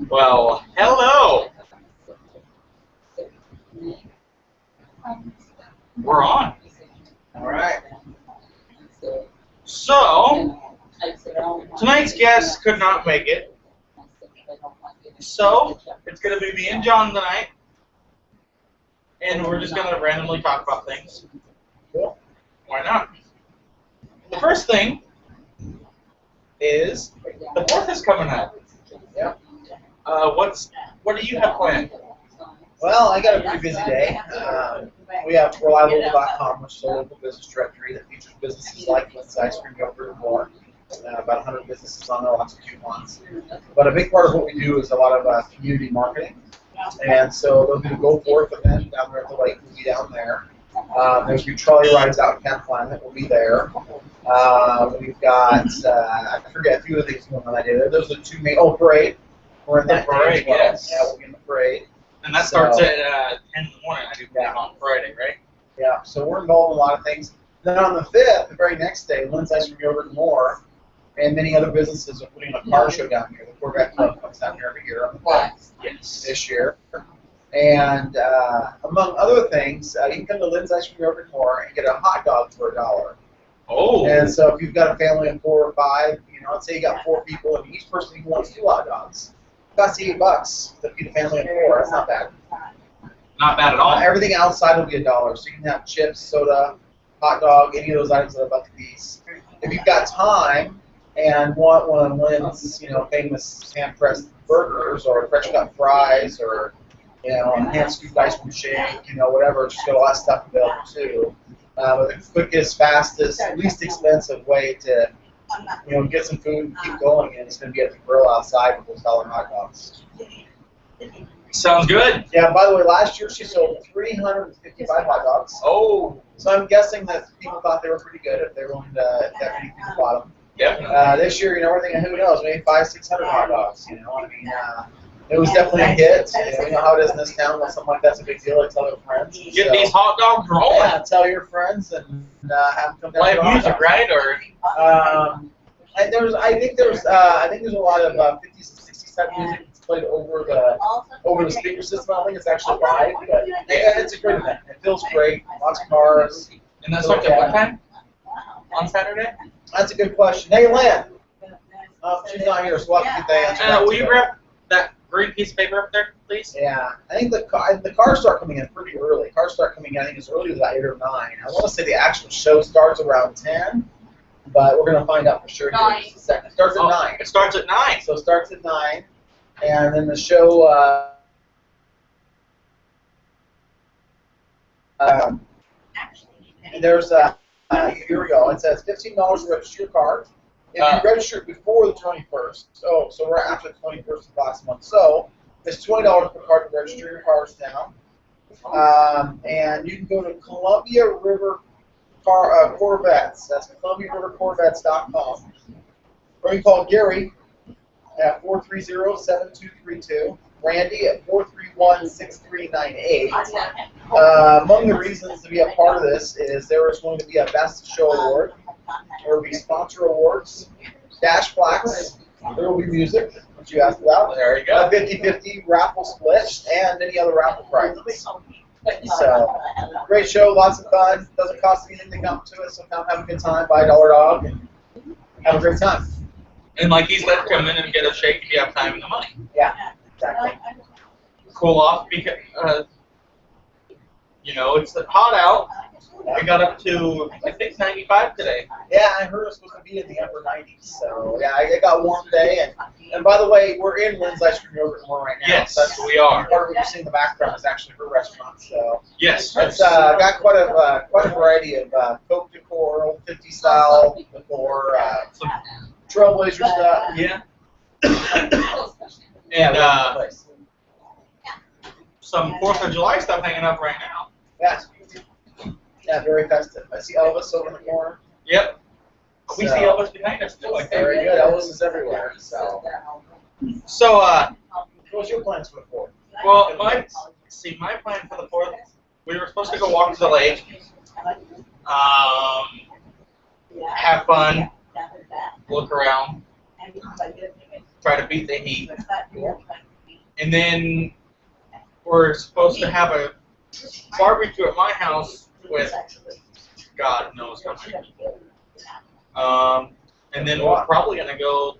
Well, hello. We're on. All right. So, tonight's guest could not make it. So, it's going to be me and John tonight. And we're just going to randomly talk about things. Cool. Why not? The first thing is the 4th is coming up. Yep. What do you have planned? Well, I got a pretty busy day. We have ReliLocal.com, which is a local business directory that features businesses like Lynn's Ice Cream, Yogurt, and more. About 100 businesses on there, lots of cute ones. But a big part of what we do is a lot of community marketing. And so there'll be the Go Forth event down there at the lake. We'll be down there. There's be trolley rides out in Camp Climate. We'll be there. We've got, I forget a few of the things going on that day. Those are the two main, parade. We're in that parade, day as well. yes. Yeah, we'll be in the parade. And that starts at 10 in the morning, I do believe, on Friday, right? Yeah, so we're involved in a lot of things. Then on the 5th, the very next day, Lynn's Ice Cream, Yogurt, and more, and many other businesses are putting on a car show down here. The Corvette Club comes down here every year on the 5th this year. And among other things, you can come to Lynn's Ice Cream, Yogurt, and more and get a hot dog for $1. Oh. And so if you've got a family of 4 or 5, let's say you got 4 people, and each person even wants 2 hot dogs. It costs you $8 to feed a family of 4. That's not bad. Not bad at all. Everything outside will be $1. So you can have chips, soda, hot dog, any of those items that are $1 a piece. If you've got time and want one of Lynn's, famous hand-pressed burgers or fresh cut fries or, hand-scooped ice cream shake, whatever, just got a lot of stuff available too. But the quickest, fastest, least expensive way to, get some food and keep going, and it's going to be at the grill outside with those $1 hot dogs. Sounds good. Yeah, by the way, last year she sold 355 hot dogs. Oh. So I'm guessing that people thought they were pretty good if they were willing to, if that many people bought them. Definitely. This year, we're thinking, who knows, maybe 500-600 hot dogs. It was definitely a hit. You know how it is in this town when something like that's a big deal. I tell your friends. Get these hot dogs rolling. Yeah, tell your friends and have them come down. Play music, right? Or and I think there's a lot of 50s and 60s type music that's played over the speaker system. I don't think it's actually live, but yeah, it's a great event. It feels great. Lots of cars. And that starts at what time? On Saturday? That's a good question. Hey, Lynn. She's not here, so we'll have to get the answer. Will you grab that green piece of paper up there, please? Yeah, I think the cars start coming in pretty early. Cars start coming in, I think, as early as 8 or 9. I want to say the actual show starts around 10, but we're going to find out for sure here in just a second. It starts at 9. It starts at 9. So it starts at 9, and then the show. There's here we go. It says $15 to register your car. If you register before the 21st, so we're after the 21st of last month. So it's $20 per car to register your cars now. And you can go to Columbia River Corvettes. That's ColumbiaRiverCorvettes.com. Or you can call Gary at 430-7232. Randy at 431-6398. Among the reasons to be a part of this is there is going to be a Best Show Award. There will be sponsor awards, dash plaques, there will be music, which you asked about. There you go. 50-50 raffle split, and any other raffle prizes. So, great show, lots of fun. Doesn't cost anything to come to it, so come have a good time, buy a $1 dog, and have a great time. And like he said, come in and get a shake if you have time and the money. Yeah, exactly. Cool off because, it's hot out. We got up to, I think, 95 today. Yeah, I heard it was supposed to be in the upper 90s. So, yeah, it got warm today. And by the way, we're in Lynn's Ice Cream, Yogurt, and more right now. Yes, so that's we are. Part of what you see in the background is actually her restaurant. So yes. It's got quite a variety of Coke decor, old 50s style decor, some Trailblazer stuff. Yeah. Yeah, And some 4th of July stuff hanging up right now. Yeah. Yeah, very festive. I see Elvis over in the corner. Yep. We see Elvis behind us too. Very good. Elvis is everywhere. So what's your plans for the 4th? Well, my plan for the 4th, we were supposed to go walk to the lake, have fun, look around, try to beat the heat. And then we're supposed to have a barbecue at my house with God knows how many. And then we're probably going to go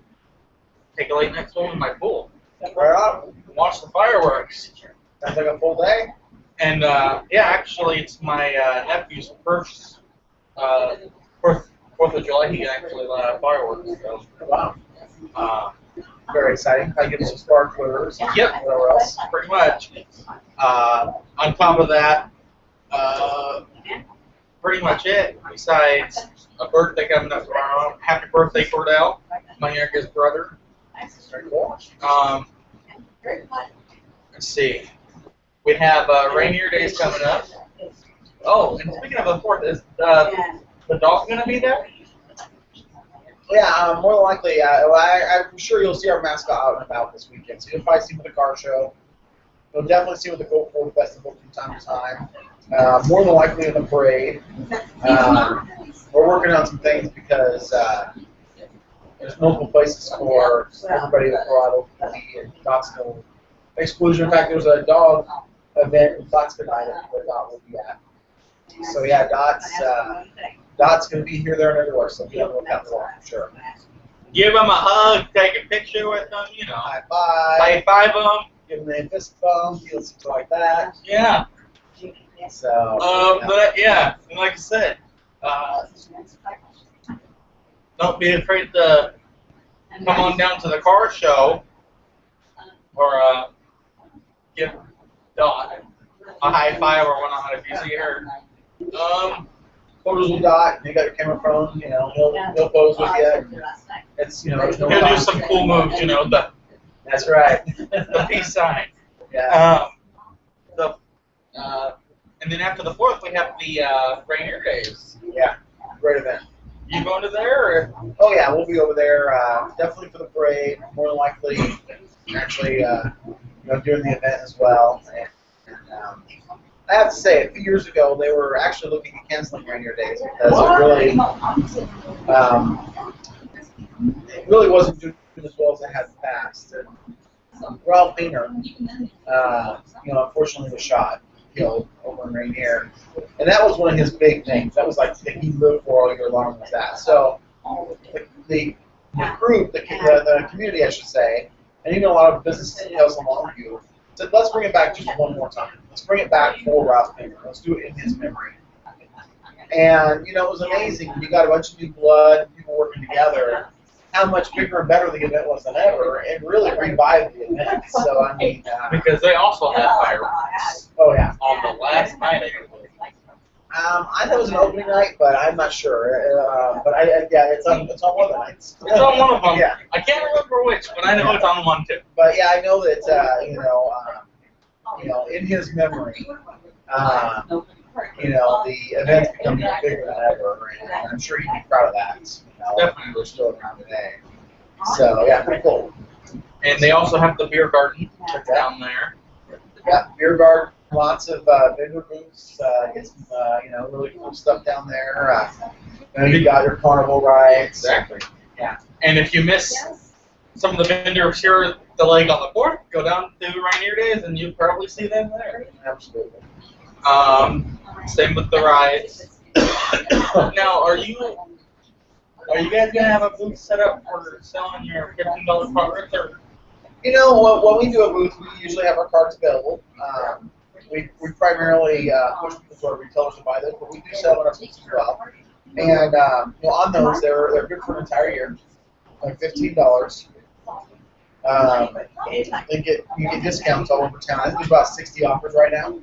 take a late night swim in my pool. Right on. Watch the fireworks. Sounds like a full day. And yeah, actually, it's my nephew's first 4th of July. He can actually let out fireworks. So, Wow. Very exciting. I get some sparklers. Yep. Whatever else. pretty much. On top of that, pretty much it. Besides a birthday coming up tomorrow. Happy birthday, Cordell, my youngest brother. Very cool. Let's see. We have Rainier Days coming up. Oh, and speaking of the 4th, is the dog going to be there? Yeah, more than likely. I'm sure you'll see our mascot out and about this weekend. So you'll probably see him at the car show. You'll definitely see him at the Go Forward Festival from time to time. More than likely in the parade. We're working on some things because there's multiple places for everybody to throw out openly, and Dot's no exclusion. In fact, there's a dog event in Plattsburgh that Dot will be at. So yeah, Dot's going to be here, there, and everywhere. So be on the lookout for him, for sure. Give him a hug, take a picture with them, you know. High five. High five them. Give him a fist bump. He'll something like that. Yeah. So. But yeah, and like I said, don't be afraid to come on down to the car show or give Dot a high five or whatnot if you see her. Photos with Dot. You got your camera phone. You know, he'll pose with you. It's there's no He'll do cost. some cool moves, you know, the That's right. peace sign. Yeah. And then after the 4th, we have the Rainier Days. Yeah. Great event. You going to there? Or? Oh yeah, we'll be over there. Definitely for the parade. More than likely, actually, doing the event as well. And I have to say, a few years ago, they were actually looking at canceling Rainier Days because it really wasn't doing as well as it had in the past. And Ralph Painter, unfortunately was shot, killed over in Rainier, and that was one of his big things. That was like the thing he lived for all year long was that. So the group, the community, I should say, and even a lot of businesses in Hillsong Longview said, let's bring it back just one more time. Let's bring it back for Ralph Painter. Let's do it in his memory. And it was amazing. You got a bunch of new blood, people working together. How much bigger and better the event was than ever, and really revived the event. So I mean, because they also had fireworks. Oh yeah. On the last night, I believe. I know it was an opening night, but I'm not sure. But it's on one of the nights. It's on one of them. Yeah. I can't remember which, but I know it's on one too. But yeah, I know that in his memory, the event's becoming bigger than ever, and I'm sure he'd be proud of that. Definitely. We're still around today. So yeah, pretty cool. And they also have the beer garden down there. Yeah, beer garden. Lots of vendor booths, get some, really cool stuff down there. You got your carnival rides. Exactly. Yeah. And if you miss some of the vendors here at the lake on the 4th, go down to Rainier Days and you'll probably see them there. Absolutely. Same with the rides. Now, are you guys gonna have a booth set up for selling your $15 products or? When we do a booth, we usually have our cards available. We primarily push people to our retailers to buy those, but we do sell in our booths as well. And on those, they're good for an entire year, like $15. You get discounts all over town. I think there's about 60 offers right now.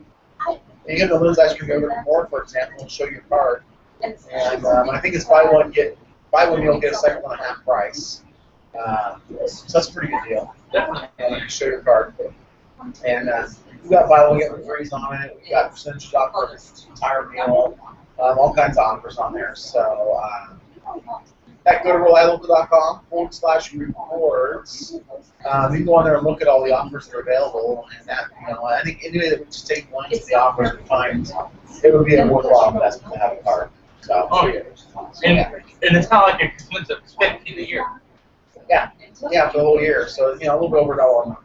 And you get the Liz Ice Cream Yogurt More, for example, and show your card. And I think it's buy one you'll get a second one at half price. So that's a pretty good deal. Definitely. And you show your card. And we've got buy one get one free on it. We've got percentages off for the entire meal. All kinds of offers on there. So go to ReliLocal.com/rewards. You can go on there and look at all the offers that are available. And that, I think anybody that would just take one of the offers would find it would be a worthwhile investment to have a card. So, oh yeah. And it's not like expensive. It's $15 a year. Yeah, yeah, for the whole year. So a little bit over $1 a month.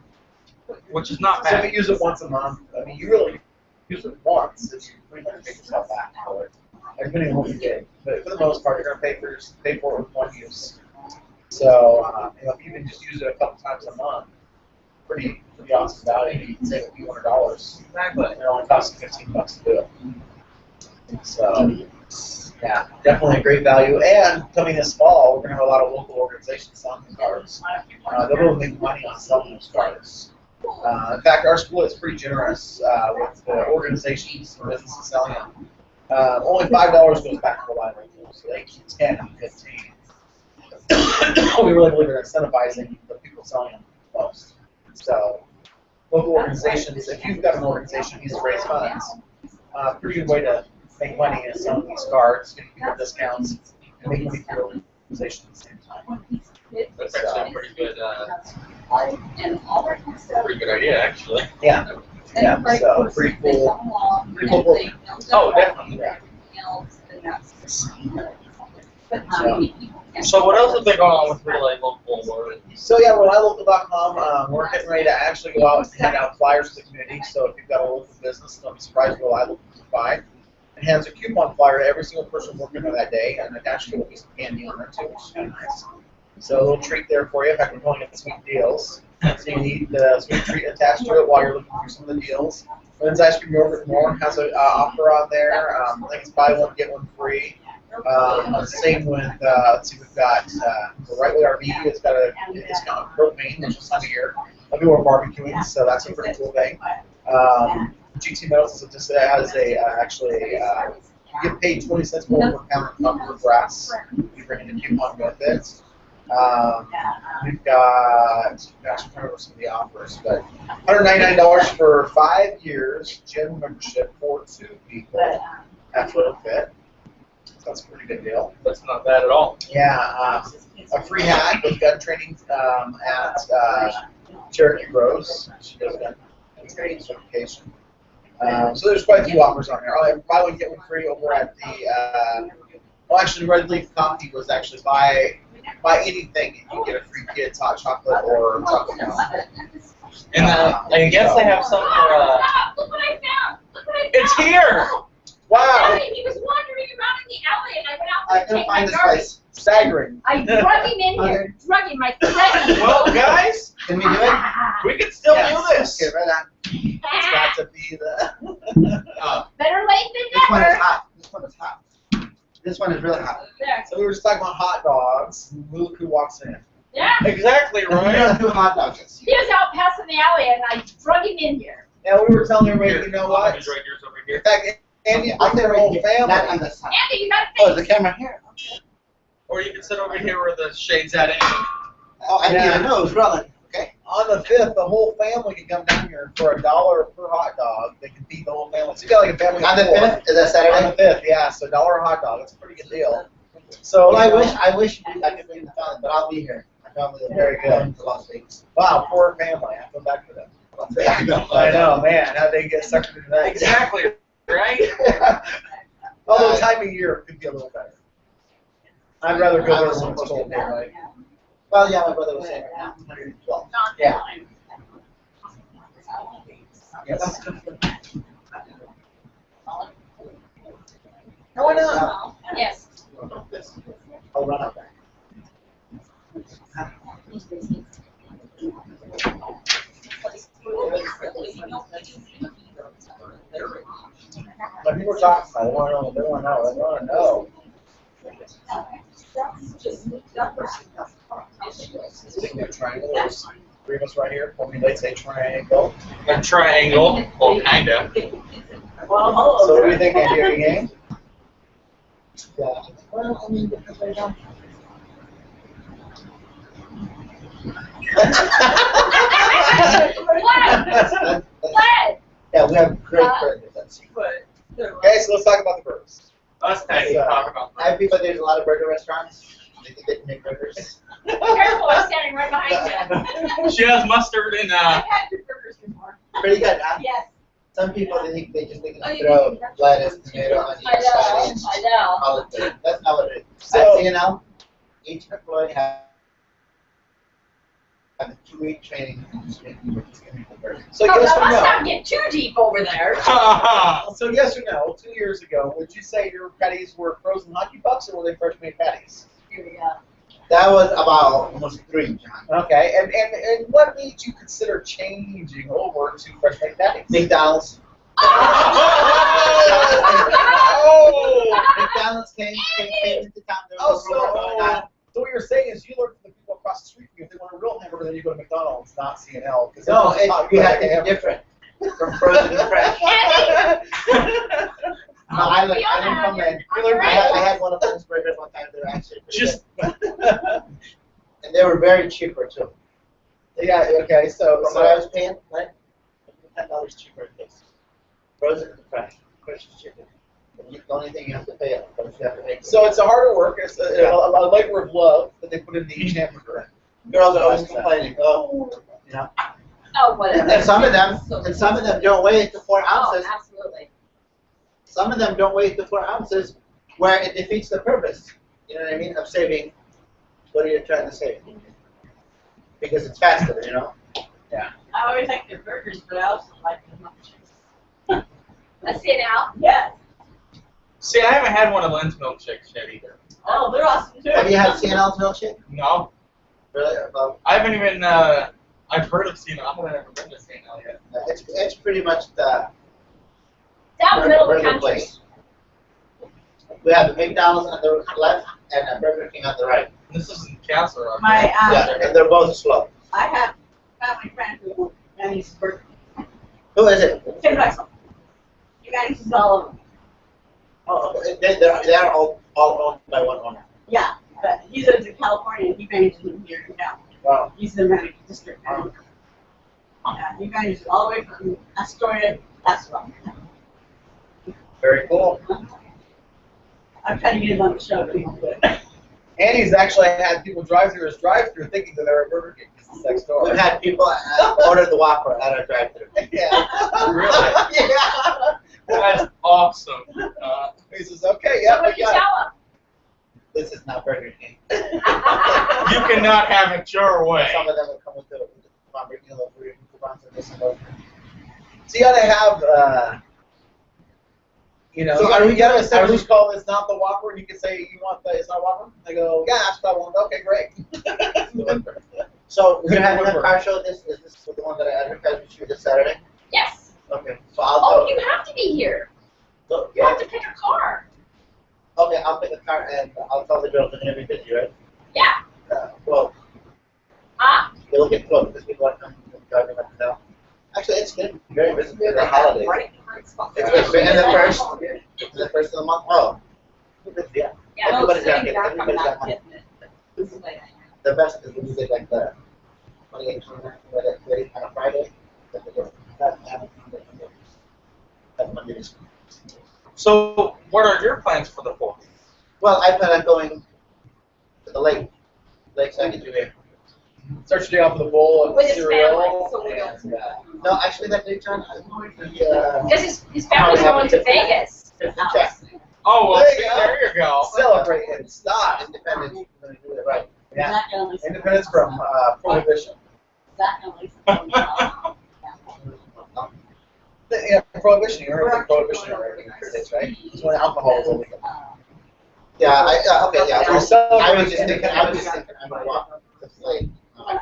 Which is not So if bad. you use it once a month, I mean, you really use it once, and you pretty much make yourself back for it. Depending on what you did, but for the most part, you're gonna pay for it with one use. So if you can just use it a couple times a month, pretty awesome value. You can save a few $100s. Exactly. It only costs you $15 to do it. So yeah, definitely a great value. And coming this fall, we're gonna have a lot of local organizations selling the cards. They'll really make money on selling those cards. In fact, our school is pretty generous with the organizations and businesses selling them. Only $5 goes back to the library, so they keep 10 and 15. We really believe in incentivizing the people selling them most. So, local organizations, if you've got an organization that needs to raise funds, pretty good way to make money is selling these cards, getting people discounts, and making money for your organization at the same time. That's actually a pretty good idea, actually. Yeah. Yeah, so pretty cool. Pretty cool book. Oh, definitely. Yeah. So what else has been going on with Relay Local? So yeah, RelyLocal.com. We're getting ready to actually go out and hand out flyers to the community. So if you've got a local business, don't be surprised if Rely Local can buy. It hands a coupon flyer to every single person working on that day, and it actually will be some candy on there too, which is kind of nice. So a little treat there for you. In fact, we're calling it sweet deals. So you need the sweet treat attached to it while you're looking through some of the deals. Lynn's Ice Cream Yogurt More has an offer on there. I think it's buy one, get one free. Same with, let's see, we've got the Right Way RV. It's got a discount on propane, which is time of year. People are barbecuing, so that's a pretty cool thing. GT Metals has actually, you get paid 20 cents more per pound of copper grass. You bring in the coupon with it. We've got, gosh, I'm trying to remember some of the offers, but $199 for 5 years, gym membership for 2 people at Little Fit. That's a pretty good deal. That's not bad at all. Yeah, a free hat with gun training at Cherokee Rose. She does gun training certification. So there's quite a few offers on there. Buy one, get one free over at the, well, actually, Red Leaf Coffee was actually buy anything and you get a free kid's hot chocolate or chocolate milk. And I guess they have some for, Look what I found! Look what I found! it's here! Wow! He was wandering around in the alley and I went out I to couldn't take my find this garbage. place. Staggering. I drug him in here. Drug him. I threatened him. Well, guys, Can we do it? we can still Yes. do this. Okay, right on. It's got to be the. Better late This than one is never. hot. This one is hot. This one is really hot. There. So we were just talking about hot dogs. Look who walks in. Yeah. Exactly, We right? have 2 hot dogs. He was out passing the alley and I drug him in here. And we were telling everybody, you know what? He's right here, it's over In here. fact, Andy, I'll bring their whole Not on family. this side. Andy, you got a Oh, face. is the camera here? Or you can sit over here where the shade's at anyway. Oh, I Yeah. need a nose, really. Okay. On the 5th, the whole family can come down here for $1 per hot dog. They can feed the whole family. So you got like a family On the of 4. 5th? Is that On Saturday? the 5th, yeah. So $1 a hot dog. That's a pretty good deal. So Well, I wish I could bring the family, but I'll be here. My family is Very good. to Las Vegas. Wow, poor family. I feel bad for them. I know. I know, man. How they get sucked into that. Exactly, right? Although time of year could be a little better. I'd rather go there when it's cold, right? Well, yeah, my brother was saying right now, 112. Yeah. Yes. No, why not? Yes. I'll run out there. But people are talking about it. They want to know. They want to know. They want to know. Speaking of triangle, there's 3 of us right here. Formulates a triangle. A triangle. Well, kinda. So what do you think, Andy? Are you game? Yeah. Well, I mean, because I don't. What? What? Yeah, we have great burgers. That's Okay, so let's talk about the birds. Us guys talk about I have people, there's a lot of burger restaurants. They think they can make burgers. Careful, I'm standing right behind you. She has mustard and I've had your burgers before. Pretty good, huh? Yes. Some people, they think they just make Oh, it you throw did? lettuce, tomato, onion, I know. sausage, I know. olive oil. That's not what it is. So- At CNL, each employee has have a 2-week training and just make you the burger. So Oh, yes now or let's no? not get too deep over there. So yes or no? 2 years ago, would you say your patties were frozen hockey pucks or were they fresh made patties? Here we go. That was about almost 3, John. Okay, and what made you consider changing over to fresh made patties? McDonald's. Oh! McDonald's came into town. There Oh, was a rumor going on. so what you're saying is you learn from the people across the street from you. If they want a real hamburger, then you go to McDonald's, not C&L. No, we had to be different. From frozen to fresh. No, I didn't come in. I had one of those burgers one time. They were actually pretty Just good. And they were very cheaper too. Yeah, okay, so From what I was paying, right? $10 cheaper in this. Frozen to fresh. Fresh is cheaper. The only thing you have to pay is you have to make. so it's a harder work. It's a labor of love that they put into each hamburger. Girls are always complaining. Oh, you know. Oh, whatever. And some of them don't weigh it to 4 Oh, ounces. absolutely. Some of them don't weigh it to 4 ounces, where it defeats the purpose. You know what I mean? Of saving. What are you trying to save? Because it's faster, you know. I always like their burgers, but I also like the milkshakes. Let's see now. Yes. see, I haven't had one of Lynn's milkshakes yet either. Oh, they're awesome too. Have you had C&L's milkshake? No, Really? Well, I haven't even. I've heard of C&L. I haven't ever been to C&L yet. it's pretty much the Down the middle of the burger country. place. We have the McDonald's on the left and a Burger King on the right. This isn't Counselor. Rock. My Yeah, and they're both slow. I have family friend who manages burger. Who is it? Tim Drexel. He manages all of them. Oh, they're all owned by one owner. Yeah, but he lives in California and he manages them here in town. Wow. He's the manager, district manager. Yeah, he manages all the way from Astoria to Pasco. Very cool. I'm trying to get him on the show, but he won't do it. Andy's actually had people drive through his drive-through thinking that they're at Burger King because it's next door. We've had people order the Whopper at our drive-thru. Yeah. Really? Yeah. That's awesome. He says, okay, So yeah, what we you got tell This is not Burger King. them? You cannot have it your way. Some of them will come with the coupons and this and those. So you gotta have, So are we gonna I just call this not the Whopper, and you can say you want the, it's not Whopper? I go, yeah, that's what I want. Okay, great. So we're having a car show. Is this the one that I advertised with you this Saturday? Yes. Okay. So I'll Oh, tell you have to be here. so, You have to pick a car. okay, I'll pick a car and I'll tell the girls they're gonna be busy, right? Yeah. Well, Huh? it'll get close because people are coming and driving up and down. Actually, it's good. Very busy for the holidays. It's been the first of the month. Oh, yeah. Yeah. Everybody's got They're everybody's coming got out money. getting it. This is like- The best is when you get like the 28th, 29th, 30th on a Friday. That Monday is. So, what are your plans for the 4th? Well, I plan on going to the lake. Lakes I can do here. Start your day off with a bowl of With his cereal. family, so we don't- and, No, actually, that day, John, I'm going to Because his family's going to Vegas. check. Oh, well, There you see, go. there you go. celebrate and stop. Independence. We're going to do it right. Yeah. Zach and Lisa. Independence from prohibition. Zach and Lisa. Yeah, prohibition. You heard of prohibition already in the United States, right? It's when alcohol is illegal. Yeah, okay, yeah. We're celebrating I was just thinking, I'm going to walk to the lake. I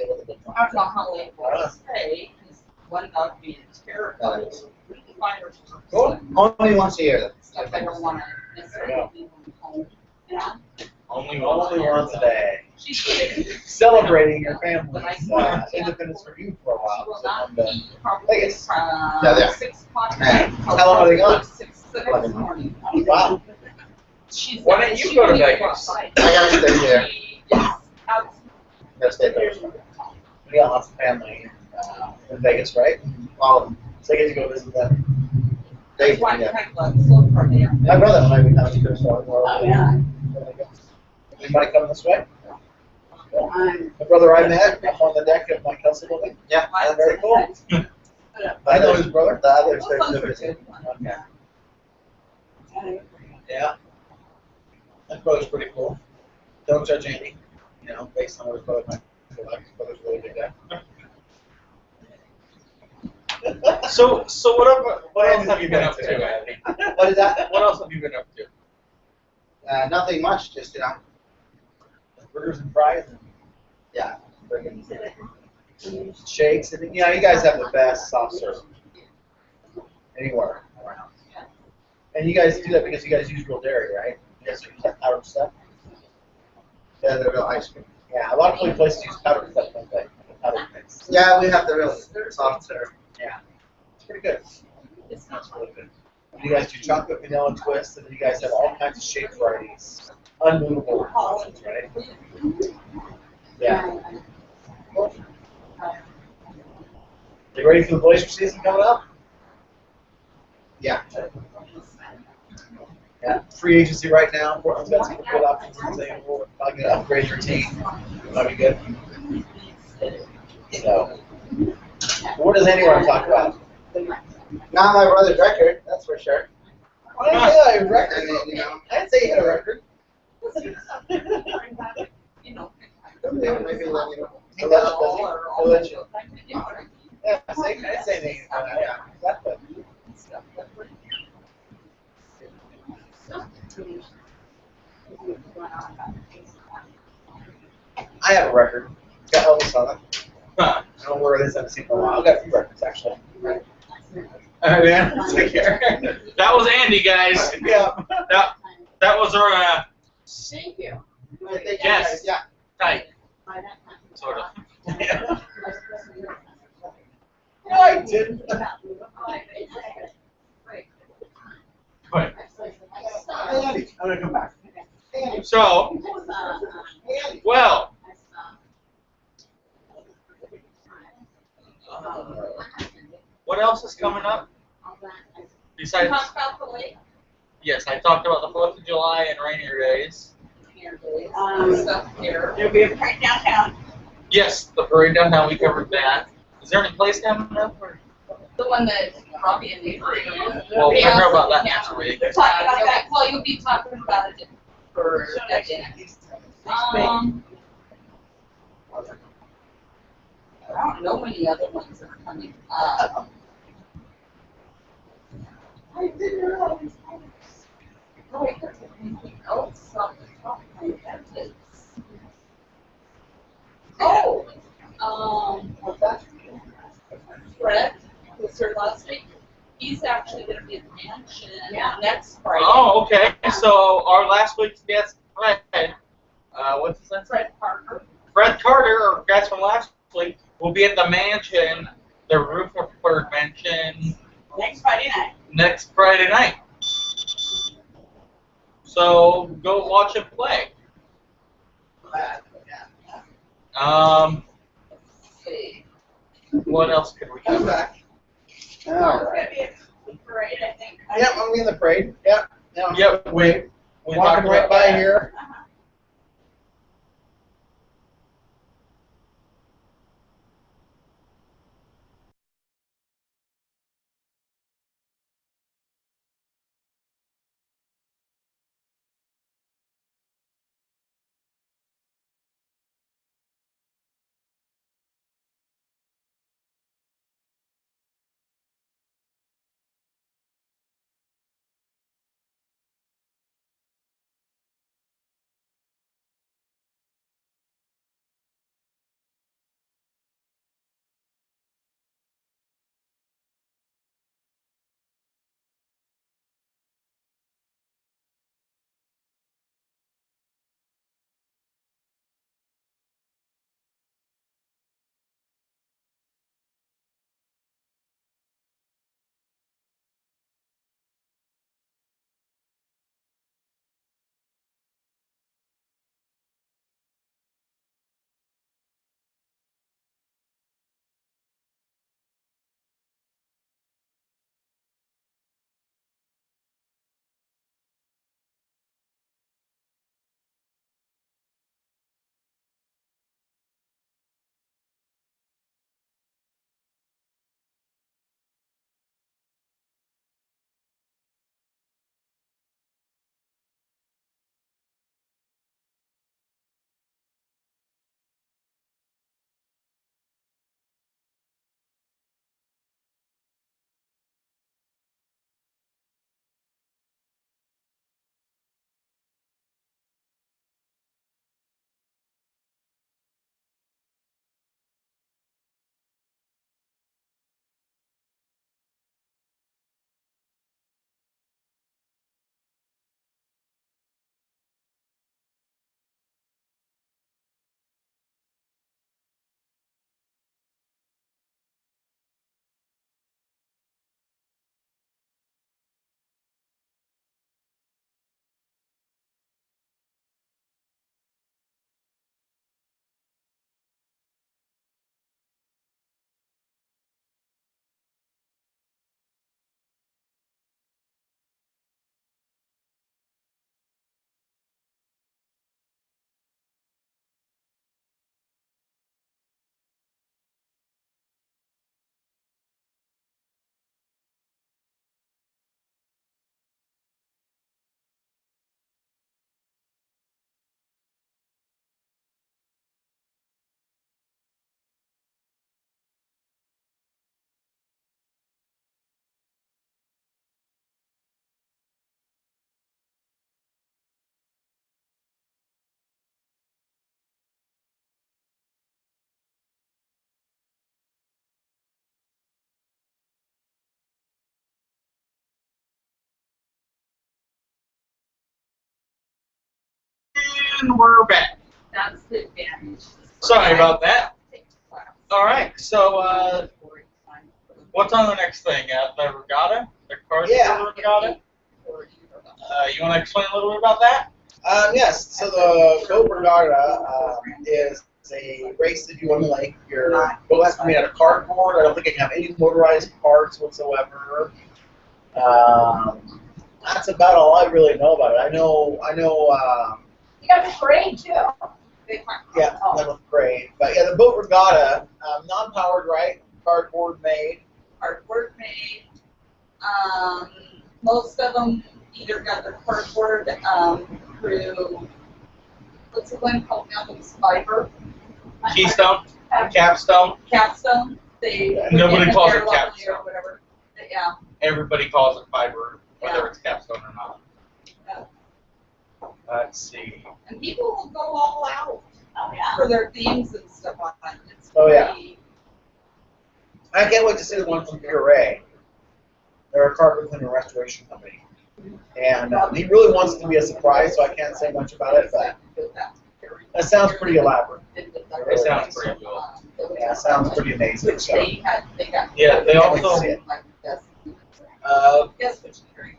was a good one. I don't know how late it was. Hey, because what about being terrified? We can find her some Cool. Only once a year. stuff I don't want to necessarily leave them home. You know? Only once. Only once a day. She's kidding. Celebrating your family's independence from you for a She while. will So, not and, be probably Vegas. from Yeah, there. 6 o'clock. Yeah. How long are they gone? 6 in the morning. Wow. She's Why don't you go to she won't Vegas? outside. I gotta stay there. She is out. Gotta stay there. we got lots of family in Vegas, right? Well, So I get to go visit them. they, That's why yeah. I have a slow part there. My brother and I would come to Kursor. Oh, yeah. Anybody coming this way? I'm. The brother I met up on the deck of my Kelsey building. Yeah, That's very cool. I know his brother. the others Those are ones still are busy. good. Okay. Yeah. Yeah. That brother's pretty cool. Don't judge Andy, you know, based on what his brother might feel like brother's a really big guy. So what else have you been up to, Andy? What is that? What else have you been up to? Nothing much, just, Burgers and fries and yeah. friggin' shakes. And, you guys have the best soft serve anywhere around. And you guys do that because you guys use real dairy, right? You guys use that powdered stuff? Yeah, the real ice cream. Yeah, a lot of places use powdered stuff, don't they? Powdered mix. Yeah, we have the real soft serve. Yeah. It's pretty good. That's really good. And you guys do chocolate vanilla twist, and then you guys have all kinds of shape varieties. Unmovable options, right? Yeah. You ready for the Blazer season coming up? Yeah. Yeah. Free agency right now. Portland's got some good options available. I'll get to upgrade your team. That'll be good. So, what does Andy want to talk about? Not my brother's record, that's for sure. I didn't say I had a record. I mean, you know. I didn't say you had a record. Maybe let you know. Alleged. Yeah, I didn't say anything. Yeah, exactly. I have a record. Got Elvis on it. Huh. I don't know where it is. I haven't seen it in a while. I've got a few records actually. Yeah, take care. That was Andy, guys. Yeah. That was our Thank you. Yes. Yeah. type, sort of. Yeah. No, I didn't. But, Hey, Andy, I'm gonna come back. Hey, Andy. so, Hey, Andy. well, what else is coming up? Besides, Talk about the lake. yes, I talked about the 4th of July and rainier days. Stuff here. There'll be a parade downtown. Yes, the parade downtown, we covered that. Is there any place coming up? Or? The one that Robbie and Nate were doing. Well, we'll Yeah. hear about that next week. They're talking about that. Well, you'll be talking about it for So that next day. next week. I don't know any other ones that are coming up. I didn't realize. Oh, wait, there's anything else on the top of my head that's- Oh, Fred was here last week. He's actually gonna be at the mansion next Friday. Oh, okay. So our last week's guest, Fred, what's his name? Fred Parker. Fred Carter, our guest from last week, will be at the mansion, the Rutherford Mansion, Next Friday night. next Friday night. So go watch him play. What else could we Come do? back. Oh, All it's right. gonna be a parade, I think. Yeah, I'm in the parade. Yeah. Yeah. Yep, we Walking talked right about by that. here. And we're back. That's the advantage. Sorry about that. All right, so what's on the next thing? The regatta? The car Yeah. show regatta? You want to explain a little bit about that? Yes, so the boat regatta is a race that you want to lake. Your boat has to be made out of cardboard. I don't think it can have any motorized parts whatsoever. That's about all I really know about it. I know. You got the parade too. Yeah, that was great. But yeah, the boat regatta, non-powered, right? Cardboard made. Artwork made. Most of them either got their cardboard through, what's the one called now? It's fiber. Keystone? Capstone? Capstone. They Nobody put in calls there it locally capstone. or whatever. Yeah. Everybody calls it fiber, whether Yeah. it's capstone or not. Yeah. Let's see. And people will go all out Oh, yeah. for their themes and stuff like that. It's Oh, yeah. pretty- I can't wait to see the one from Puree. They're a carpet cleaner restoration company. And he really wants it to be a surprise, so I can't say much about it, but that sounds pretty elaborate. It sounds pretty cool. Yeah, it sounds pretty amazing. Which So. they got. Yeah, they Can't wait to also, see it. Guess which drink.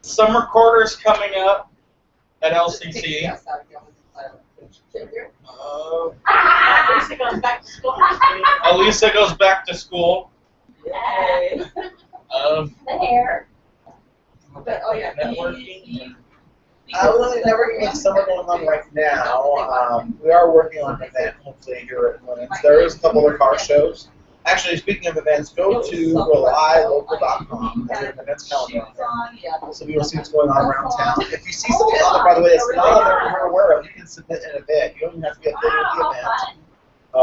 summer quarters coming up at LCC. Lisa goes back to school. Elisa goes back to school. Yay. The hair. But, oh yeah, Networking. Well, never getting summer going on right now. We are working on an event, hopefully, here at Linens. There is a couple other car shows. Actually, speaking of events, go to RelyLocal.com. There's an events calendar on there. So you'll see what's going on around town. If you see something on there, by the way, that's not on there and you're aware of, you can submit an event. You don't even have to be affiliated with the event.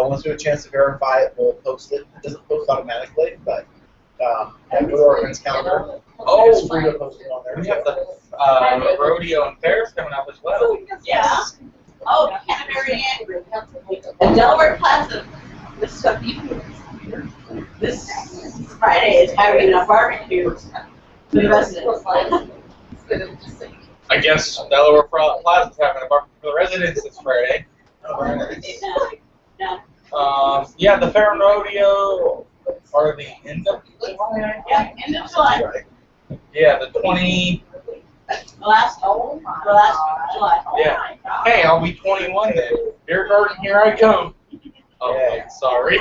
Once we have a chance to verify it, we'll post it. It doesn't post automatically, but go to our events calendar. It's free to post it on there. We have the rodeo and fairs coming up as well. Yeah. Oh, Canterbury Andrew. The Delaware Plaza, this Friday is having a barbecue for the residents. I guess Delaware Plaza's having a barbecue for the residents this Friday. Yeah. Yeah, the fair and rodeo are the end of July. Yeah, end of July. Right. Yeah, the 20. The last July. Yeah. Hey, I'll be 21 then. Beer garden, here I come. Oh, Yeah. sorry.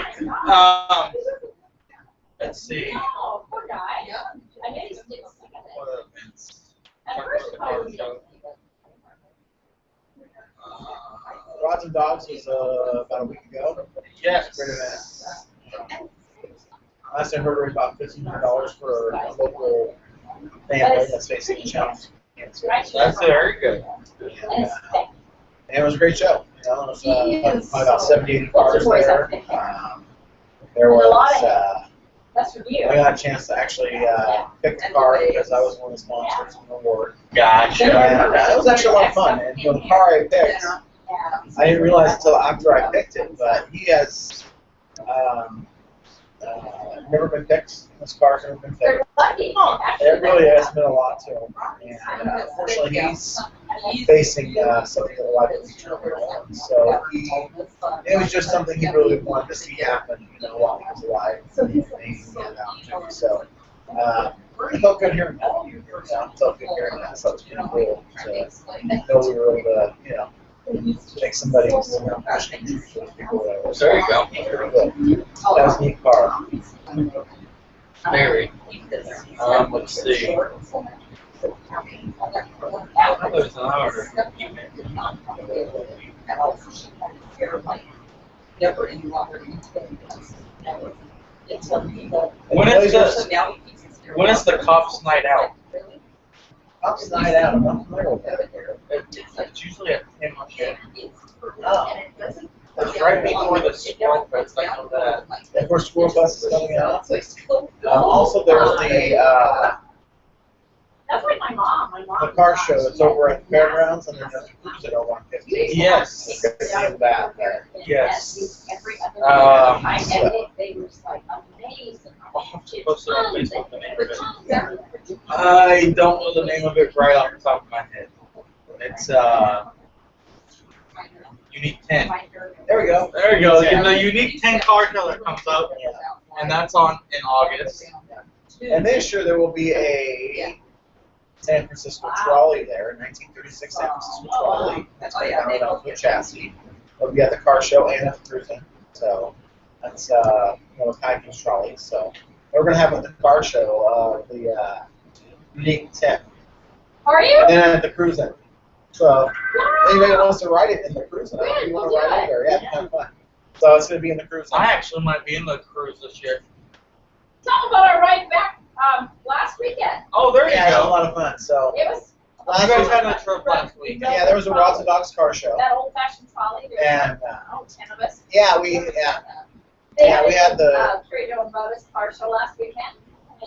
Let's see. Oh, poor guy. I know he's still sick of it. What events? At first, I was Rods and Dogs was about a week ago. Yes. Great event. Last I heard, it was about $1,500 for a local family that's facing a challenge. That's very good. And it was a great show. You know, it was probably about 70, 80 cars there. There was, That's for you. I got a chance to actually pick the car because I was one of the sponsors of the award. Gotcha. And it was actually a lot of fun. And you know, the car I picked, I didn't realize until after I picked it, but he has never been picked. This car's never been picked. They're lucky. It really has been a lot to him. And unfortunately, he's facing something that a lot of people on. So it was just something he really wanted to see happen, you know, while he was alive. And he got out. So it felt good hearing that. It felt good hearing that. So it's pretty cool to know we were able to, you know, make somebody push people. There you go. Very good. That was a neat car. Very. Let's see. There's an order. When is the cops' night out? Cops night out. I'm not familiar with that. It's usually at 10 p.m. Oh. It's right before the squirrel fest. I know that. And for school buses coming out. Also, there's the That's like my mom. My mom. the car show that's over at the fairgrounds, and there's a cruise at 150. Yes. That there. Yes. Every other time I so- edited, they were just like amazing. I'll have to post it on Facebook, the name of it. I don't know the name of it right off the top of my head. It's Unique 10. There we go. There you go. The Unique 10 car show that comes up, and that's on in August. And this year there will be a San Francisco trolley there, 1936 San Francisco trolley. That's going to be on the chassis. It'll be at the car show and at the cruising. So that's Kai's trolley. So we're going to have at the car show the Unique 10. Are you? And then at the cruising. So anybody that wants to ride it in the cruising, if you want to ride it there, yeah, have fun. So it's going to be in the cruising. I actually might be in the cruise this year. Tell them about our ride back last weekend. Oh, there you Yeah, it was a go. lot of fun. So It was You guys had a trip last week. yeah, there was a Rods and Dogs car show. that old-fashioned trolley. There And was 10 of us. yeah, we had the Trade and Bonus car show last weekend.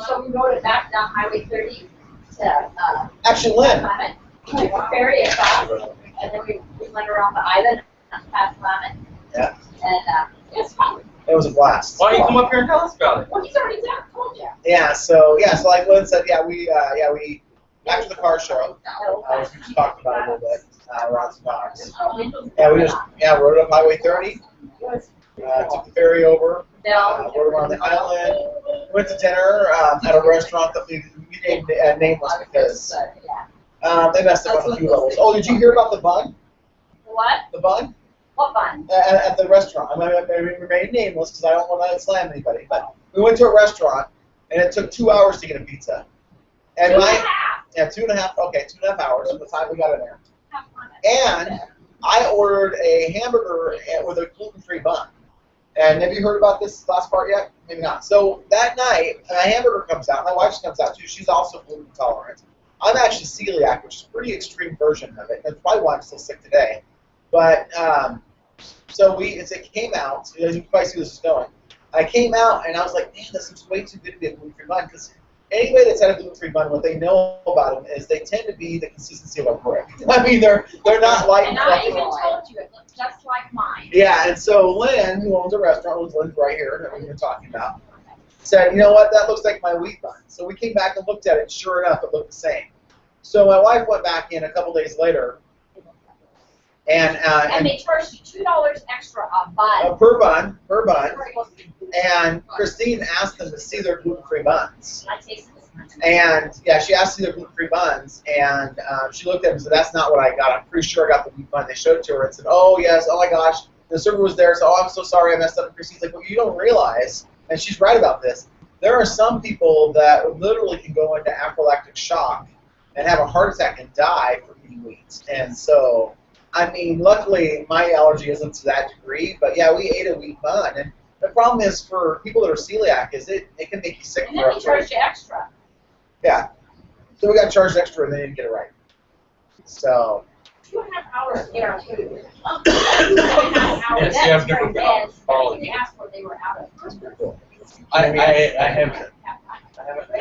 So we rode it back down Highway 30 to actually Lynn. Klamath. We took the ferry across, and then we went around the island past Klamath. Yeah. And it was fun. It was a blast. Why don't you come up here and tell us about it? Well, he's already done. I told you. Yeah, so like Lynn said, we after the car show, we just talked about it a little bit, Rods and Dogs. Yeah, we just rode up Highway 30, took the ferry over, rode around the island, went to dinner at a restaurant that we named nameless because they messed up on a few levels. Oh, did you hear about the bun? What? The bun? What fun? At the restaurant. I mean, we remain nameless because I don't want to slam anybody. But we went to a restaurant, and it took 2 hours to get a pizza. And 2.5. yeah, 2.5. Okay, 2.5 hours from the time we got in there. Have fun. And I ordered a hamburger with a gluten-free bun. And have you heard about this last part yet? Maybe not. So that night, a hamburger comes out. My wife comes out too. She's also gluten intolerant. I'm actually celiac, which is a pretty extreme version of it. That's probably why I'm still sick today. But so as it came out, as you can probably see this is going. I came out and I was like, man, this looks way too good to be a gluten-free bun because anybody that's had a gluten-free bun, what they know about them is they tend to be the consistency of a brick. I mean, they're not light And and I fluffy. even told you it looked just like mine. Yeah, and so Lynn, who owns a restaurant, Lynn's right here that we've been talking about, said, you know what, that looks like my wheat bun. So we came back and looked at it, and sure enough, it looked the same. So my wife went back in a couple days later, and they charged you $2 extra a bun. per bun, and Christine asked them to see their gluten-free buns. I tasted this one. And yeah, she asked to see their gluten-free buns, and she looked at them and said, that's not what I got. I'm pretty sure I got the wheat bun. They showed it to her and said, oh yes, oh my gosh. The server was there, so I'm so sorry I messed up. And Christine's like, well, you don't realize, and she's right about this, there are some people that literally can go into anaphylactic shock and have a heart attack and die from eating wheat. And so, I mean, luckily my allergy isn't to that degree, but yeah, we ate a wheat bun. And the problem is for people that are celiac is it can make you sick And for then up they to charged you extra. yeah. So we got charged extra and they didn't get it right. So 2.5 hours guaranteed. 2.5 hours. Yes, you have That's different very bad. quality. They asked what they were out of. that's pretty cool. I haven't been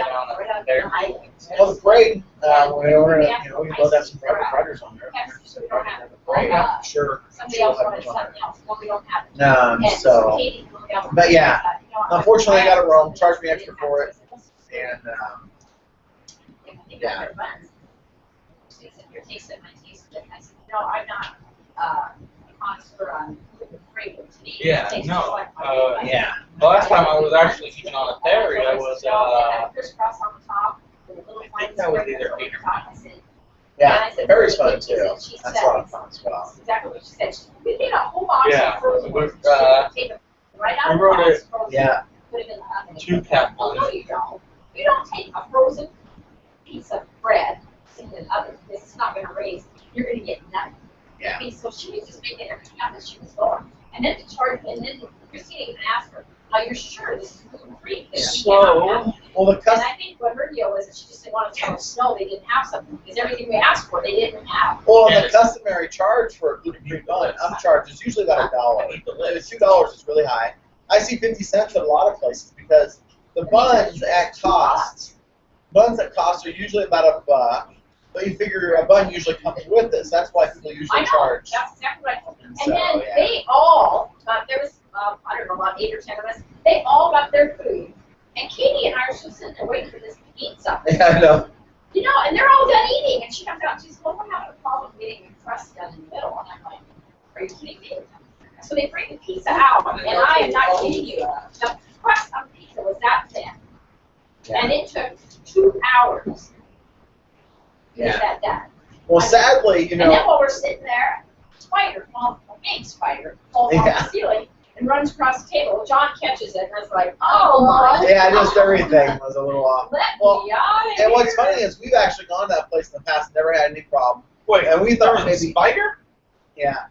on it there. Well, the parade, we're gonna, we can load up some private riders on there. Yeah, sure. Somebody else wanted something else. Well, we don't have it. And So, Katie looked down but yeah, you know, unfortunately I got it wrong, charged me extra for it, and yeah. She said, your taste it, my taste it. I said, no, I'm not a connoisseur on gluten-free, but to me, it Yeah, tastes no, just like my Yeah. The last time I was actually even on a ferry, I was, crisscross on the top, with a little I white think that was square either over the eight or top. I said, Yeah, I said, ferry's fun "What is too. it?" She That's a said, lot of fun as well. that's exactly what she said. We did a whole box Yeah, of frozen we- ones. She said, take it right out we of the wrote box, it- frozen, Yeah. put it in the oven. 2-cap Oh, no, one. you don't. You don't take a frozen piece of bread in the oven because it's not going to raise. You're going to get nothing. Yeah. Okay, so she was just making everything up as she was going. And then and then Christina even asked her, "Are you sure this is gluten-free?" So, Well, the And custom. I think what her deal was that she just didn't want to tell us no, they didn't have something because everything we asked for, they didn't have. Well, the Yes. customary charge for a gluten-free bun, I'm charged, is usually about $1. $2 is really high. I see 50 cents at a lot of places because the buns at cost are usually about $1, but you figure a bun usually comes with this. That's why people I usually know, charge. that's exactly what I told them. And So, then yeah. they all, there was, I don't know, about 8 or 10 of us, they all got their food. And Katie and I are still sitting there waiting for this pizza. Yeah, I know. You know, and they're all done eating. And she comes out and she says, well, we're having a problem getting the crust done in the middle. And I'm like, are you kidding me? they bring the pizza out, and I am not kidding you. The crust on pizza was that thin, and it took 2 hours to get that done. Well, sadly, you And then know, while we're sitting there, a spider, a big spider, falls off Yeah. the ceiling and runs across the table. John catches it and it's like, oh my. yeah, just everything was a little off. Let Well, me out of And what's here. funny is we've actually gone to that place in the past, never had any problem. Wait, And we there thought was a maybe, spider? yeah.